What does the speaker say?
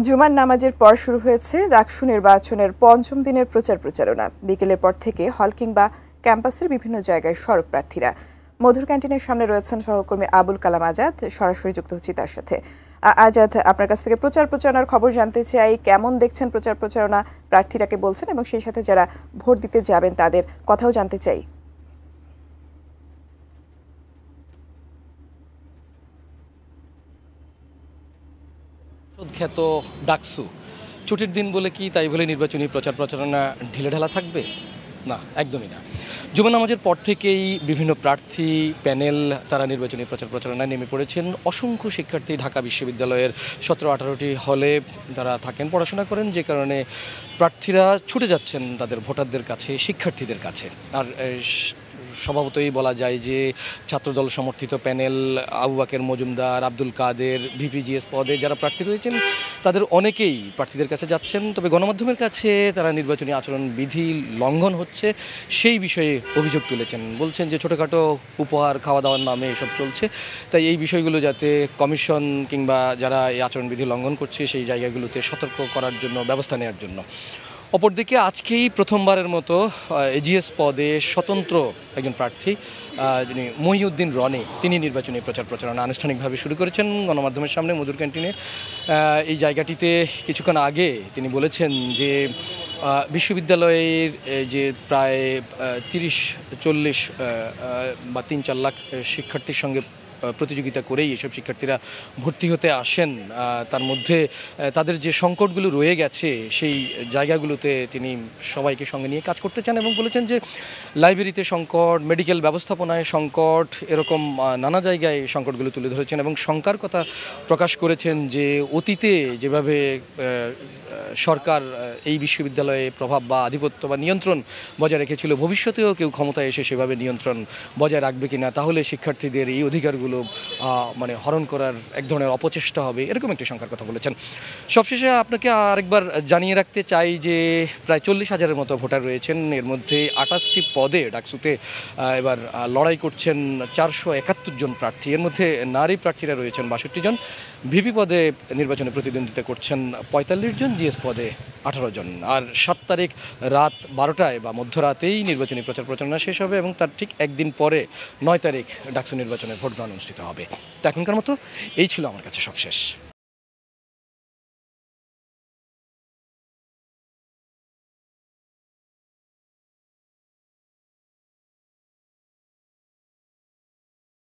জুমার নামাজের পর শুরু হয়েছে ডাকসু নির্বাচনের পঞ্চম দিনের প্রচারণা। বিকেলের পর থেকে হল কিংবা ক্যাম্পাসের বিভিন্ন জায়গায় সড়ক প্রার্থীরা। মধুর ক্যান্টিনের সামনে রয়েছেন সহকর্মী আবুল কালাম আজাদ, সরাসরি যুক্ত হচ্ছি তার সাথে। আজাদ, আপনার কাছ থেকে প্রচারণার খবর জানতে চাই। কেমন দেখছেন প্রচারণা, প্রার্থীরাকে বলছেন এবং সেই সাথে যারা ভোট দিতে যাবেন তাদের কথাও জানতে চাই। খ্যাত ডাকসু ছুটির দিন বলে কি তাই বলে নির্বাচনী প্রচারণা ঢিলেঢালা থাকবে? না, একদমই না। জুমা নামাজের পর থেকেই বিভিন্ন প্রার্থী প্যানেল তারা নির্বাচনী প্রচারণায় নেমে পড়েছেন। অসংখ্য শিক্ষার্থী ঢাকা বিশ্ববিদ্যালয়ের 17-18টি হলে তারা থাকেন, পড়াশোনা করেন, যে কারণে প্রার্থীরা ছুটে যাচ্ছেন তাদের ভোটারদের কাছে, শিক্ষার্থীদের কাছে। আর স্বভাবতই বলা যায় যে ছাত্রদল সমর্থিত প্যানেল আবু বাকের মজুমদার, আব্দুল কাদের, ভিপিজিএস পদে যারা প্রার্থী রয়েছেন তাদের অনেকেই প্রার্থীদের কাছে যাচ্ছেন। তবে গণমাধ্যমের কাছে তারা নির্বাচনী আচরণ বিধি লঙ্ঘন হচ্ছে সেই বিষয়ে অভিযোগ তুলেছেন। বলছেন যে ছোটোখাটো উপহার, খাওয়া দাওয়ার নামে এসব চলছে, তাই এই বিষয়গুলো যাতে কমিশন কিংবা যারা এই আচরণবিধি লঙ্ঘন করছে সেই জায়গাগুলোতে সতর্ক করার জন্য ব্যবস্থা নেওয়ার জন্য। অপরদিকে আজকেই প্রথমবারের মতো এজিএস পদে স্বতন্ত্র একজন প্রার্থী যিনি মহিউদ্দিন রনি, তিনি নির্বাচনী প্রচারণা আনুষ্ঠানিকভাবে শুরু করেছেন গণমাধ্যমের সামনে মধুর ক্যান্টিনে। এই জায়গাটিতে কিছুক্ষণ আগে তিনি বলেছেন যে বিশ্ববিদ্যালয়ের যে প্রায় 30-40 বা 3-4 লাখ শিক্ষার্থীর সঙ্গে প্রতিযোগিতা করেই এসব শিক্ষার্থীরা ভর্তি হতে আসেন, তার মধ্যে তাদের যে সংকটগুলো রয়ে গেছে সেই জায়গাগুলোতে তিনি সবাইকে সঙ্গে নিয়ে কাজ করতে চান এবং বলেছেন যে লাইব্রেরিতে সংকট, মেডিকেল ব্যবস্থাপনায় সংকট, এরকম নানা জায়গায় সংকটগুলো তুলে ধরেছেন এবং শঙ্কার কথা প্রকাশ করেছেন যে অতীতে যেভাবে সরকার এই বিশ্ববিদ্যালয়ে প্রভাব বা আধিপত্য বা নিয়ন্ত্রণ বজায় রেখেছিল, ভবিষ্যতেও কেউ ক্ষমতায় এসে সেভাবে নিয়ন্ত্রণ বজায় রাখবে কিনা, তাহলে শিক্ষার্থীদের এই অধিকারগুলো হরণ করার এক ধরনের অপচেষ্টা হবে, এরকম একটি সংখ্যার কথা বলেছেন। সবশেষে আপনাকে আরেকবার জানিয়ে রাখতে চাই যে প্রায় 40,000-এর মতো ভোটার রয়েছেন। এর মধ্যে 28টি পদে ডাকসুতে এবার লড়াই করছেন 471 জন প্রার্থী। এর মধ্যে নারী প্রার্থীরা রয়েছেন 62 জন, ভিপি পদে নির্বাচনে প্রতিদ্বন্দ্বিতা করছেন 45 জন, জিএস পদে 18 জন। আর 7 তারিখ রাত 12টায় বা মধ্যরাতেই নির্বাচনী প্রচারণা শেষ হবে এবং তার ঠিক একদিন পরে 9 তারিখ ডাকসু নির্বাচনের ভোট গ্রহণ অনুষ্ঠিত হবে। তো এখনকার মতো এই ছিল আমার কাছে সবশেষ।